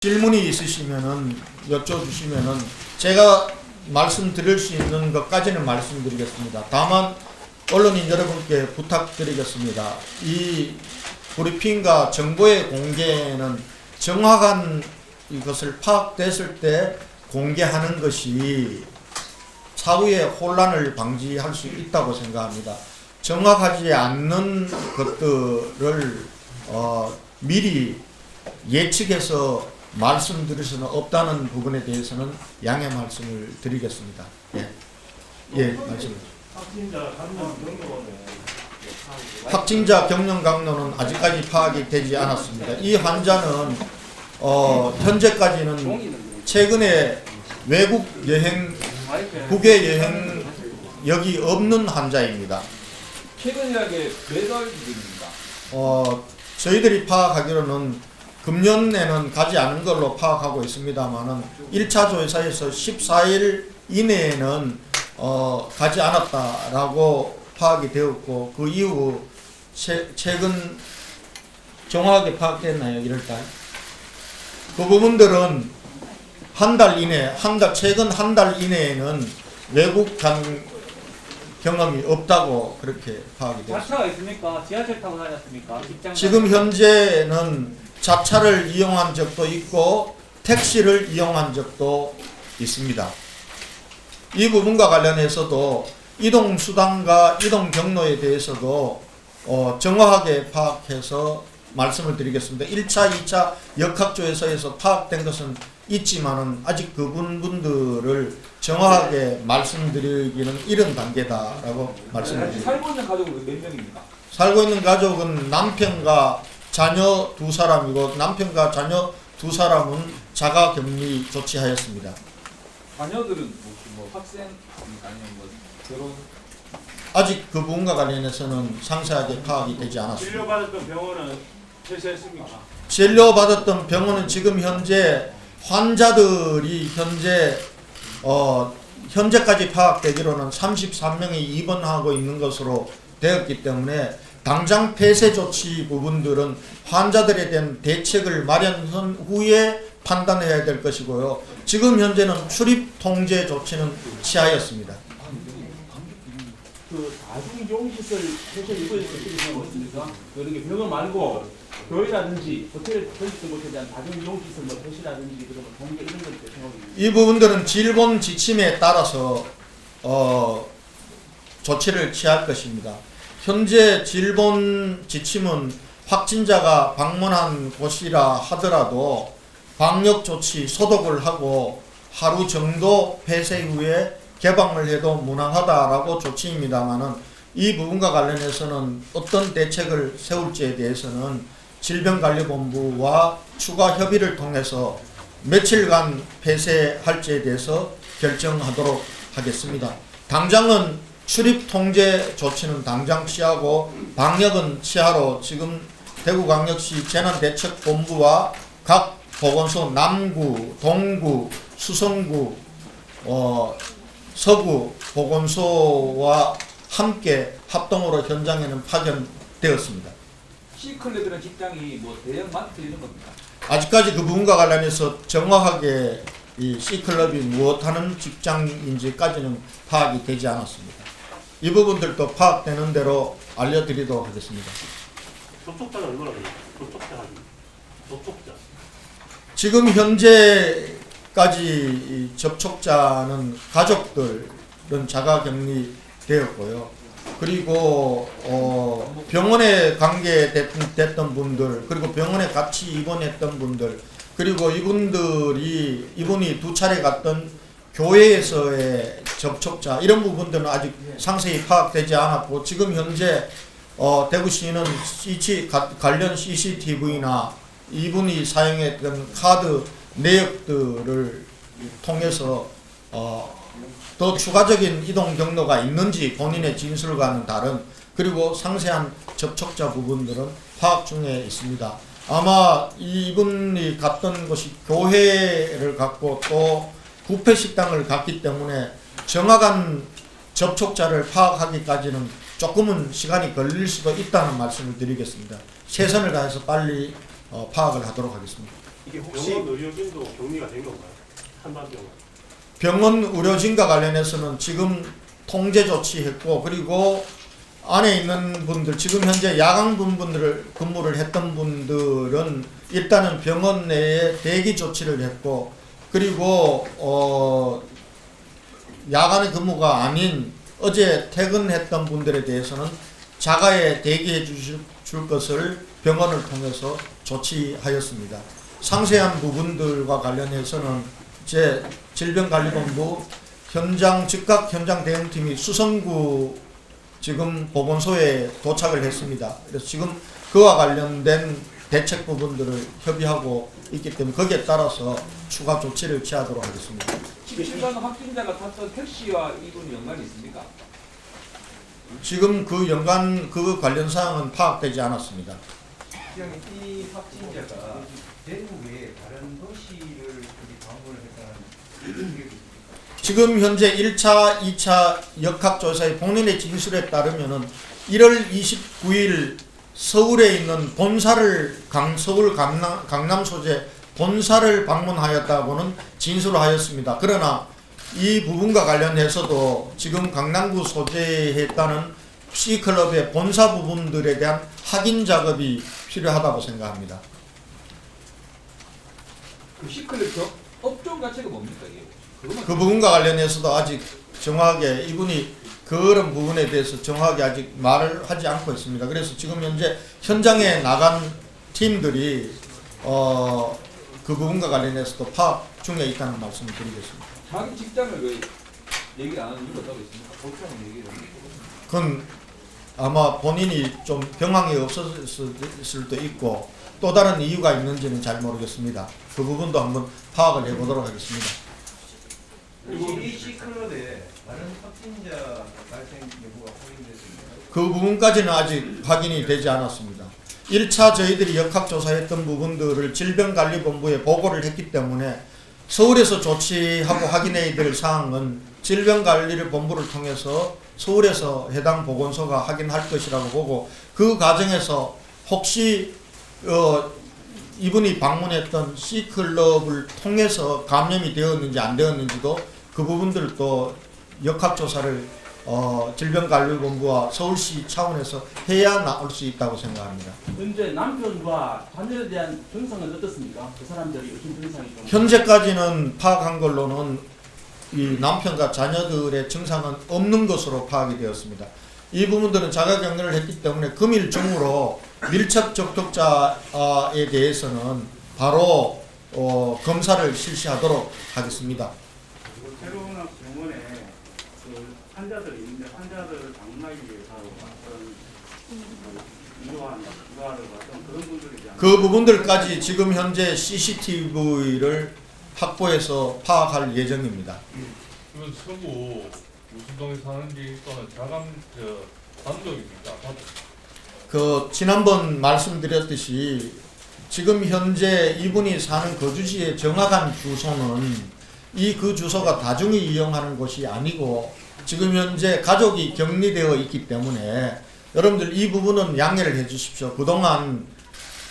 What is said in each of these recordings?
질문이 있으시면은 여쭤주시면은 제가 말씀드릴 수 있는 것까지는 말씀드리겠습니다. 다만 언론인 여러분께 부탁드리겠습니다. 이 브리핑과 정보의 공개는 정확한 이것을 파악됐을 때 공개하는 것이 차후에 혼란을 방지할 수 있다고 생각합니다. 정확하지 않는 것들을 미리 예측해서 말씀드릴 수는 없다는 부분에 대해서는 양해 말씀을 드리겠습니다. 말씀해 확진자 경영 강로는 아직까지 파악이 되지 않았습니다. 이 환자는 현재까지는 최근에 외국 여행, 국외 여행 여기 없는 환자입니다. 최근이라게 몇 월입니까? 저희들이 파악하기로는 금년에는 가지 않은 걸로 파악하고 있습니다만은 1차 조사에서 14일 이내에는 가지 않았다라고 파악이 되었고, 그 이후 최근 정확하게 파악됐나요? 1월달? 그 부분들은 한 달 이내, 최근 한 달 이내에는 외국 경험이 없다고 그렇게 파악이 되었습니다. 자차가 있습니까? 지하철 타고 다녔습니까? 지금 현재는 자차를 이용한 적도 있고 택시를 이용한 적도 있습니다. 이 부분과 관련해서도 이동수단과 이동경로에 대해서도 정확하게 파악해서 말씀을 드리겠습니다. 1차, 2차 역학조사에서 파악된 것은 있지만은 아직 그 분들을 정확하게 말씀드리기는 이른 단계다라고 말씀드립니다. 살고 있는 가족은 몇 명입니까? 살고 있는 가족은 남편과 자녀 2사람이고 남편과 자녀 2사람은 자가격리 조치하였습니다. 자녀들은 뭐 학생 아니면 뭐 결혼? 아직 그 부분과 관련해서는 상세하게 파악이 되지 않았습니다. 진료받았던 병원은 폐쇄했습니까? 진료받았던 병원은 지금 현재 환자들이 현재까지 파악되기로는 33명이 입원하고 있는 것으로 되었기 때문에 당장 폐쇄 조치 부분들은 환자들에 대한 대책을 마련한 후에 판단해야 될 것이고요. 지금 현재는 출입 통제 조치는 취하였습니다. 그 다중이용시설 폐쇄 이거에 대해서 어떻습니까? 이렇게 병원 말고 교회라든지 호텔 설치 못에 대한 다중이용시설 뭐 폐쇄라든지 그런 공개 이런 것들 생각합니다. 이 부분들은 질본 지침에 따라서 조치를 취할 것입니다. 현재 질본 지침은 확진자가 방문한 곳이라 하더라도 방역 조치 소독을 하고 하루 정도 폐쇄 후에 개방을 해도 무난하다라고 조치입니다만은 이 부분과 관련해서는 어떤 대책을 세울지에 대해서는 질병관리본부와 추가 협의를 통해서 며칠간 폐쇄할지에 대해서 결정하도록 하겠습니다. 당장은 출입 통제 조치는 당장 취하고 방역은 취하로 지금 대구광역시 재난대책본부와 각 보건소 남구, 동구, 수성구, 서구 보건소와 함께 합동으로 현장에는 파견되었습니다. C클럽이라는 직장이 뭐 대형 마트 이런 겁니까? 아직까지 그 부분과 관련해서 정확하게 이 C클럽이 무엇하는 직장인지까지는 파악이 되지 않았습니다. 이 부분들도 파악되는 대로 알려드리도록 하겠습니다. 접촉자는 얼마나 됩니까? 접촉자. 지금 현재까지 접촉자는 가족들은 자가격리 되었고요. 그리고 병원에 관계됐던 분들, 그리고 병원에 같이 입원했던 분들, 그리고 이분이 2차례 갔던 교회에서의 접촉자, 이런 부분들은 아직 상세히 파악되지 않았고, 지금 현재 대구시는 관련 CCTV나 이분이 사용했던 카드 내역들을 통해서 더 추가적인 이동 경로가 있는지 본인의 진술과는 다른, 그리고 상세한 접촉자 부분들은 파악 중에 있습니다. 아마 이분이 갔던 곳이 교회를 갔고 또 뷔페 식당을 갔기 때문에 정확한 접촉자를 파악하기까지는 조금은 시간이 걸릴 수도 있다는 말씀을 드리겠습니다. 최선을 다해서 빨리 파악을 하도록 하겠습니다. 이게 혹시 병원 의료진도 격리가 된 건가요? 한반병원. 병원 의료진과 관련해서는 지금 통제 조치했고, 그리고 안에 있는 분들, 지금 현재 야간 분들을 근무를 했던 분들은 일단은 병원 내에 대기 조치를 했고, 그리고 야간의 근무가 아닌 어제 퇴근했던 분들에 대해서는 자가에 대기해 줄 것을 병원을 통해서 조치하였습니다. 상세한 부분들과 관련해서는 제 질병관리본부 즉각 현장 대응팀이 수성구 지금 보건소에 도착을 했습니다. 그래서 지금 그와 관련된 대책 부분들을 협의하고 있기 때문에 거기에 따라서 추가 조치를 취하도록 하겠습니다. 17번 확진자가 탔던 택시와 이분이 연관이 있습니까? 지금 그 관련 사항은 파악되지 않았습니다. 시장님, 이 확진자가 대구 외에 다른 도시를 방문을 했다는 지금 현재 1차, 2차 역학조사의 본인의 진술에 따르면은 1월 29일 서울에 있는 본사를 서울 강남 소재 본사를 방문하였다고는 진술을 하였습니다. 그러나 이 부분과 관련해서도 지금 강남구 소재에 했다는 C클럽의 본사 부분들에 대한 확인 작업이 필요하다고 생각합니다. 그 시클럽 업종 자체가 뭡니까 이게? 그 부분과 관련해서도 아직 정확하게 이분이 그런 부분에 대해서 정확하게 아직 말을 하지 않고 있습니다. 그래서 지금 현재 현장에 나간 팀들이 그 부분과 관련해서도 파악 중에 있다는 말씀을 드리겠습니다. 자기 직장을 왜 얘기를 안 하는 이유가 따로 있습니까? 보통 얘기를 하는 그건 아마 본인이 좀 병항이 없었을 수도 있고 또 다른 이유가 있는지는 잘 모르겠습니다. 그 부분도 한번 파악을 해보도록 하겠습니다. 그리고 이 C클럽에 다른 확진자 발생 여부가 확인됐습니다. 그 부분까지는 아직 확인이 되지 않았습니다. 1차 저희들이 역학조사했던 부분들을 질병관리본부에 보고를 했기 때문에 서울에서 조치하고 확인해야 될 사항은 질병관리본부를 통해서 서울에서 해당 보건소가 확인할 것이라고 보고 그 과정에서 혹시 이분이 방문했던 C클럽을 통해서 감염이 되었는지 안 되었는지도 그 부분들도 역학조사를 질병관리본부와 서울시 차원에서 해야 나올 수 있다고 생각합니다. 현재 남편과 자녀에 대한 증상은 어떻습니까? 그 사람들이 요즘 증상이 좀 현재까지는 파악한 걸로는 이 남편과 자녀들의 증상은 없는 것으로 파악이 되었습니다. 이 부분들은 자가격리를 했기 때문에 금일 중으로 밀접 접촉자에 대해서는 바로 검사를 실시하도록 하겠습니다. 그리고 새로운 병원에 그 환자들이 있는데 환자들을 방문하기 위해서 어떤 이용하는 그런 분들이 이제 그 부분들까지 지금 현재 CCTV를 확보해서 파악할 예정입니다. 이건 서구 무슨 동에 사는지 또는 단독입니까? 그 지난번 말씀드렸듯이 지금 현재 이분이 사는 거주지의 정확한 주소는 그 주소가 다중이 이용하는 곳이 아니고 지금 현재 가족이 격리되어 있기 때문에 여러분들 이 부분은 양해를 해 주십시오. 그동안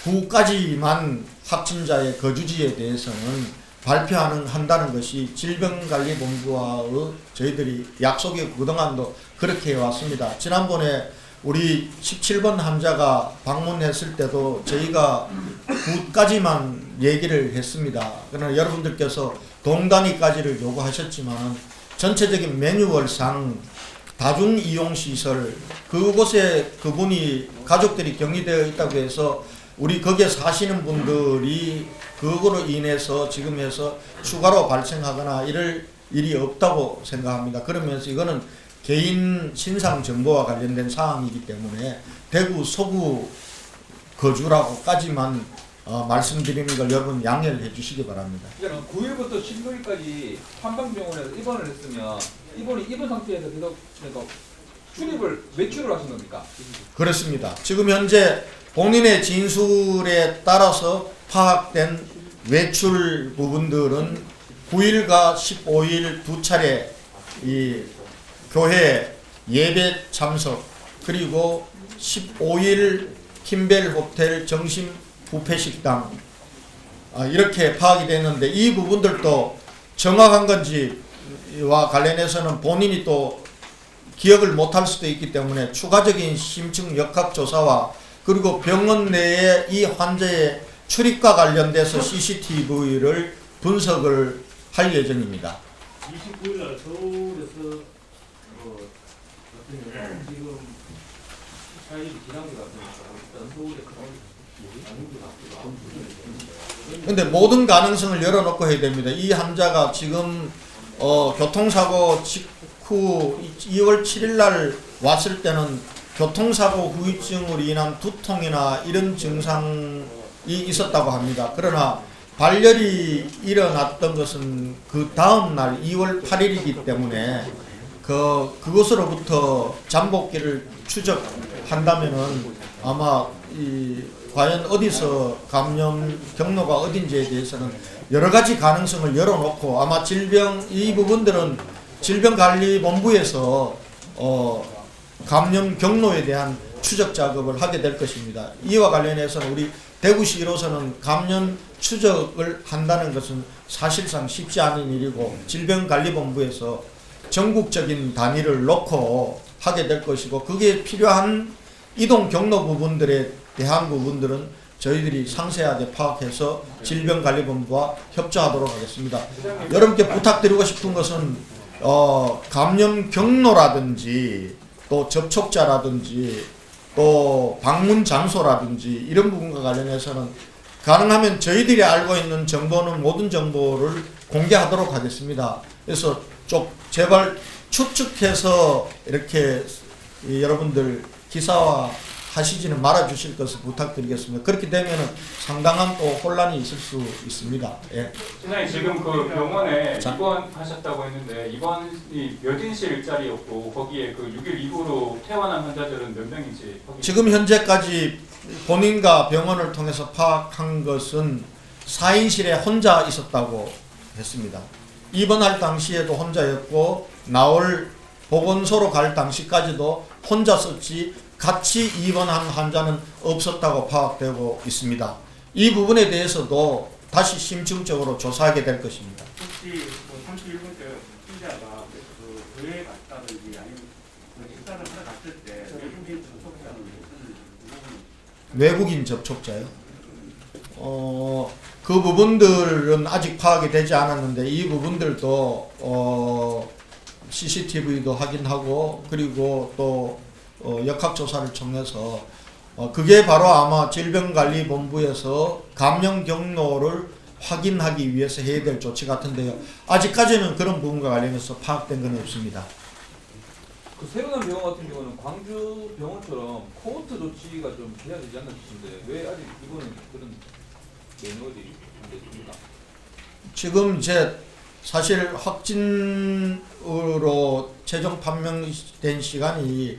구까지만 확진자의 거주지에 대해서는 발표한다는 것이 질병관리본부와의 저희들이 약속이 그동안도 그렇게 해왔습니다. 지난번에 우리 17번 환자가 방문했을 때도 저희가 구까지만 얘기를 했습니다. 그러나 여러분들께서 동단위까지를 요구하셨지만 전체적인 매뉴얼상 다중이용시설 그곳에 그분이 가족들이 격리되어 있다고 해서 우리 거기에 사시는 분들이 그거로 인해서 지금 해서 추가로 발생하거나 이럴 일이 없다고 생각합니다. 그러면서 이거는 개인 신상 정보와 관련된 사항이기 때문에 대구 서구 거주라고까지만 말씀드리는 걸 여러분 양해를 해주시기 바랍니다. 그러니까 9일부터 16일까지 한방병원에서 입원을 했으면 이분이 입원 상태에서 계속 그러니까 외출을 하신 겁니까? 그렇습니다. 지금 현재 본인의 진술에 따라서 파악된 외출 부분들은 9일과 15일 두 차례 이 교회 예배 참석 그리고 15일 킴벨 호텔 정심 뷔페 식당 이렇게 파악이 됐는데 이 부분들도 정확한 건지와 관련해서는 본인이 또 기억을 못할 수도 있기 때문에 추가적인 심층 역학조사와 그리고 병원 내에 이 환자의 출입과 관련돼서 CCTV를 분석을 할 예정입니다. 29일 날 서울에서 지금 14일이 지난 것 같으니까 일단 서울에 근데 모든 가능성을 열어놓고 해야 됩니다. 이 환자가 지금 교통사고 직후 2월 7일 날 왔을 때는 교통사고 후유증으로 인한 두통이나 이런 증상이 있었다고 합니다. 그러나 발열이 일어났던 것은 그 다음 날 2월 8일이기 때문에 그것으로부터 잠복기를 추적한다면은 아마 과연 어디서 감염 경로가 어딘지에 대해서는 여러 가지 가능성을 열어놓고 아마 이 부분들은 질병관리본부에서 감염 경로에 대한 추적 작업을 하게 될 것입니다. 이와 관련해서는 우리 대구시로서는 감염 추적을 한다는 것은 사실상 쉽지 않은 일이고 질병관리본부에서 전국적인 단위를 놓고 하게 될 것이고 그게 필요한 이동 경로 부분들에 대한 부분들은 저희들이 상세하게 파악해서 질병관리본부와 협조하도록 하겠습니다. 여러분께 부탁드리고 싶은 것은 감염 경로라든지 또 접촉자라든지 또 방문 장소라든지 이런 부분과 관련해서는 가능하면 저희들이 알고 있는 정보는 모든 정보를 공개하도록 하겠습니다. 그래서 좀 제발 추측해서 이렇게 여러분들 기사화 하시지는 말아 주실 것을 부탁드리겠습니다. 그렇게 되면 상당한 또 혼란이 있을 수 있습니다. 예. 선생님 지금 그 병원에 입원하셨다고 했는데 입원이 몇 인실 일자리였고 거기에 그 6일 이후로 퇴원한 환자들은 몇 명인지 지금 현재까지 본인과 병원을 통해서 파악한 것은 4인실에 혼자 있었다고 했습니다. 입원할 당시에도 혼자였고 나올 보건소로 갈 당시까지도 혼자였지 같이 입원한 환자는 없었다고 파악되고 있습니다. 이 부분에 대해서도 다시 심층적으로 조사하게 될 것입니다. 혹시 31번째 환자가 교회에 갔다든지 아니면 식사를 하러 갔을 때 외국인 접촉자는 외국인 접촉자요? 그 부분들은 아직 파악이 되지 않았는데 이 부분들도 CCTV도 확인하고 그리고 또 역학조사를 통해서 그게 바로 아마 질병관리본부에서 감염 경로를 확인하기 위해서 해야 될 조치 같은데요. 아직까지는 그런 부분과 관련해서 파악된 건 없습니다. 그 새로 난 병원 같은 경우는 광주 병원처럼 코호트 조치가 좀 돼야 되지 않나 싶은데 왜 아직 이거는 그런 매뉴얼이 안 됐습니까? 지금 이제 사실 확진으로 최종 판명된 시간이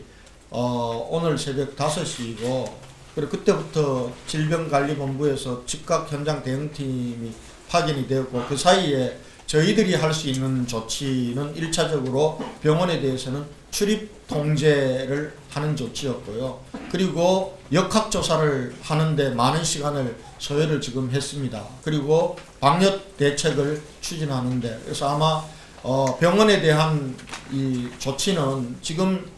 오늘 새벽 5시이고 그리고 그때부터 질병관리본부에서 즉각 현장 대응팀이 파견이 되었고 그 사이에 저희들이 할 수 있는 조치는 1차적으로 병원에 대해서는 출입 통제를 하는 조치였고요. 그리고 역학조사를 하는데 많은 시간을 소요를 지금 했습니다. 그리고 방역 대책을 추진하는데 그래서 아마 병원에 대한 이 조치는 지금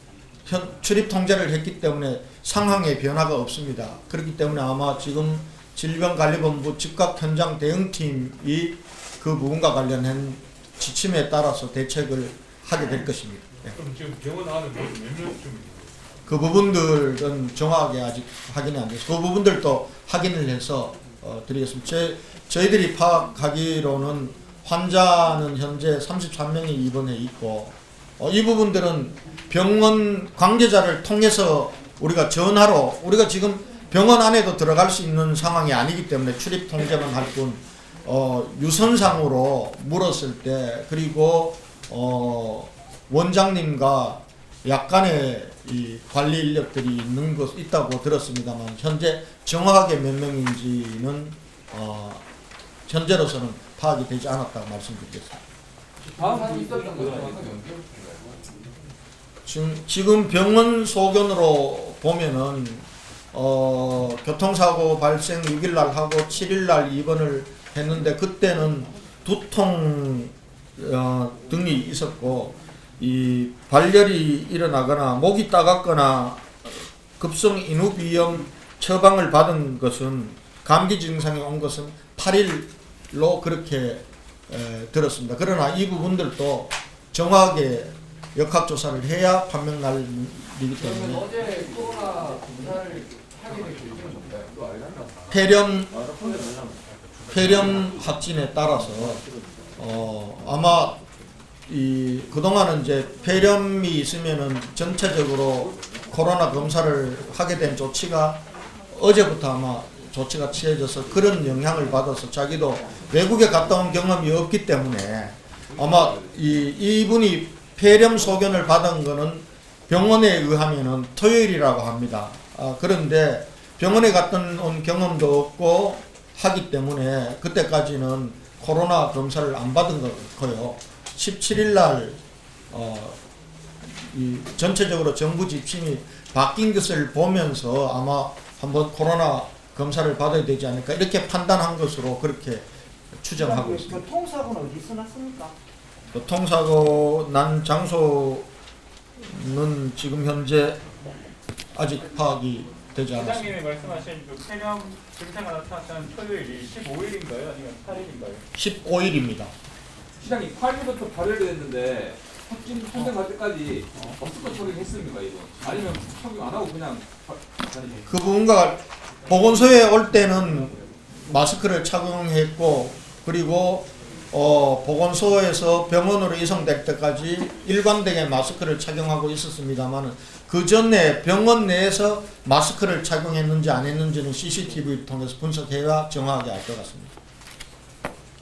출입 통제를 했기 때문에 상황에 변화가 없습니다. 그렇기 때문에 아마 지금 질병관리본부 즉각 현장 대응팀이 그 부분과 관련한 지침에 따라서 대책을 하게 될 것입니다. 네. 그럼 지금 병원 안에 몇 명쯤 그 부분들은 정확하게 아직 확인이 안 돼서 그 부분들도 확인을 해서 드리겠습니다. 저희들이 파악하기로는 환자는 현재 33명이 입원해 있고 이 부분들은 병원 관계자를 통해서 우리가 전화로 우리가 지금 병원 안에도 들어갈 수 있는 상황이 아니기 때문에 출입 통제만 할 뿐 유선상으로 물었을 때 그리고 원장님과 약간의 이 관리 인력들이 있다고 들었습니다만 현재 정확하게 몇 명인지는 현재로서는 파악이 되지 않았다고 말씀드리겠습니다. 다음 있었던 거예요. 지금 병원 소견으로 보면은 교통사고 발생 6일 날 하고 7일 날 입원을 했는데 그때는 두통 등이 있었고 이 발열이 일어나거나 목이 따갑거나 급성 인후비염 처방을 받은 것은 감기 증상이 온 것은 8일로 그렇게 들었습니다. 그러나 이 부분들도 정확하게 역학조사를 해야 판명날이기 때문에 어제 코로나 검사를 하게 된 계기는 뭔가요? 또 알려나? 폐렴 확진에 따라서 아마 그동안은 이제 폐렴이 있으면은 전체적으로 코로나 검사를 하게 된 조치가 어제부터 아마 조치가 취해져서 그런 영향을 받아서 자기도 외국에 갔다 온 경험이 없기 때문에 아마 이분이 폐렴 소견을 받은 거는 병원에 의하면은 토요일이라고 합니다. 그런데 병원에 갔다 온 경험도 없고 하기 때문에 그때까지는 코로나 검사를 안 받은 거고요. 17일 날 전체적으로 정부 지침이 바뀐 것을 보면서 아마 한번 코로나 검사를 받아야 되지 않을까 이렇게 판단한 것으로 그렇게 추정하고 있습니다. 교통사고는 어디서 났습니까? 교통사고 난 장소는 지금 현재 아직 파악이 되지 않았습니다. 시장님이 말씀하신 그 폐렴 증세가 나타났던 토요일이 15일인가요? 아니면 8일인가요? 15일입니다. 시장님 8일부터 발열됐는데 확진 판정할 때까지 마스크 착용했습니까 이거? 아니면 착용 안 하고 그냥 다니셨어요? 그 부분과 보건소에 올 때는 마스크를 착용했고 그리고 보건소에서 병원으로 이송될 때까지 일관되게 마스크를 착용하고 있었습니다만 그 전에 병원 내에서 마스크를 착용했는지 안 했는지는 CCTV를 통해서 분석해야 정확하게 알 것 같습니다.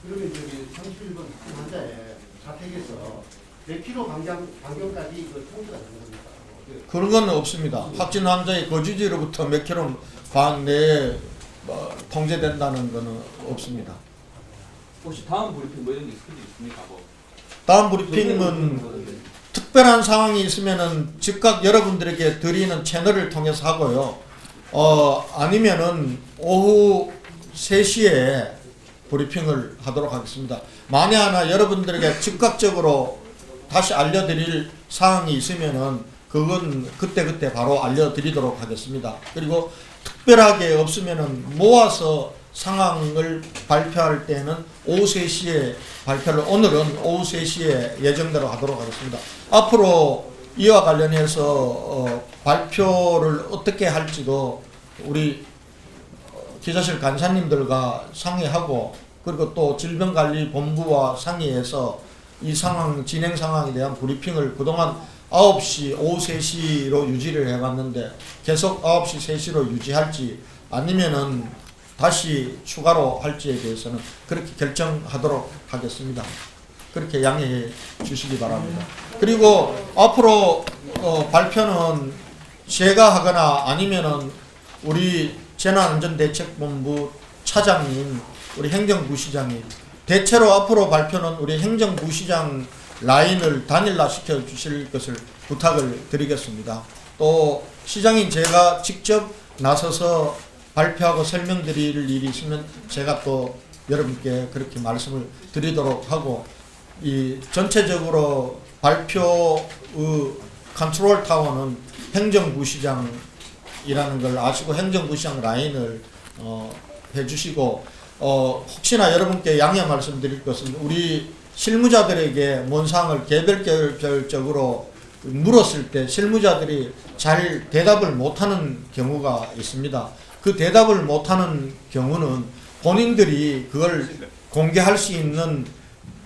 그러면 저기 31번 환자의 자택에서 몇 킬로 반경까지 그 통제가 되는 겁니까? 그런 건 없습니다. 확진 환자의 거주지로부터 몇 킬로 반 내에 통제된다는 것은 없습니다. 혹시 다음 브리핑 뭐 이런 게 있습니까? 다음 브리핑은 특별한 상황이 있으면은 즉각 여러분들에게 드리는 채널을 통해서 하고요. 아니면은 오후 3시에 브리핑을 하도록 하겠습니다. 만에 하나 여러분들에게 즉각적으로 다시 알려드릴 사항이 있으면은 그건 그때그때 바로 알려드리도록 하겠습니다. 그리고 특별하게 없으면은 모아서 상황을 발표할 때는 오후 3시에 발표를 오늘은 오후 3시에 예정대로 하도록 하겠습니다. 앞으로 이와 관련해서 발표를 어떻게 할지도 우리 기자실 간사님들과 상의하고 그리고 또 질병관리본부와 상의해서 이 상황 진행 상황에 대한 브리핑을 그동안 9시 오후 3시로 유지를 해왔는데 계속 9시 3시로 유지할지 아니면은 다시 추가로 할지에 대해서는 그렇게 결정하도록 하겠습니다. 그렇게 양해해 주시기 바랍니다. 그리고 앞으로 발표는 제가 하거나 아니면은 우리 재난안전대책본부 차장님, 우리 행정부시장님, 대체로 앞으로 발표는 우리 행정부시장 라인을 단일화 시켜 주실 것을 부탁을 드리겠습니다. 또 시장인 제가 직접 나서서 발표하고 설명드릴 일이 있으면 제가 또 여러분께 그렇게 말씀을 드리도록 하고 이 전체적으로 발표의 컨트롤 타워는 행정부시장이라는 걸 아시고 행정부시장 라인을 해주시고 혹시나 여러분께 양해 말씀드릴 것은 우리 실무자들에게 문상을 개별적으로 물었을 때 실무자들이 잘 대답을 못하는 경우가 있습니다. 그 대답을 못하는 경우는 본인들이 그걸 공개할 수 있는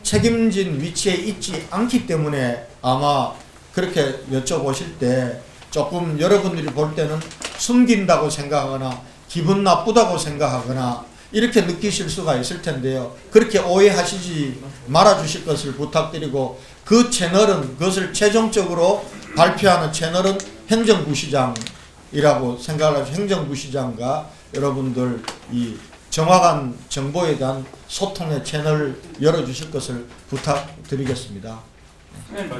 책임진 위치에 있지 않기 때문에 아마 그렇게 여쭤보실 때 조금 여러분들이 볼 때는 숨긴다고 생각하거나 기분 나쁘다고 생각하거나 이렇게 느끼실 수가 있을 텐데요. 그렇게 오해하시지 말아주실 것을 부탁드리고 그 채널은 그것을 최종적으로 발표하는 채널은 행정부시장이라고 생각을 하시고 행정부시장과 여러분들 이 정확한 정보에 대한 소통의 채널을 열어주실 것을 부탁드리겠습니다.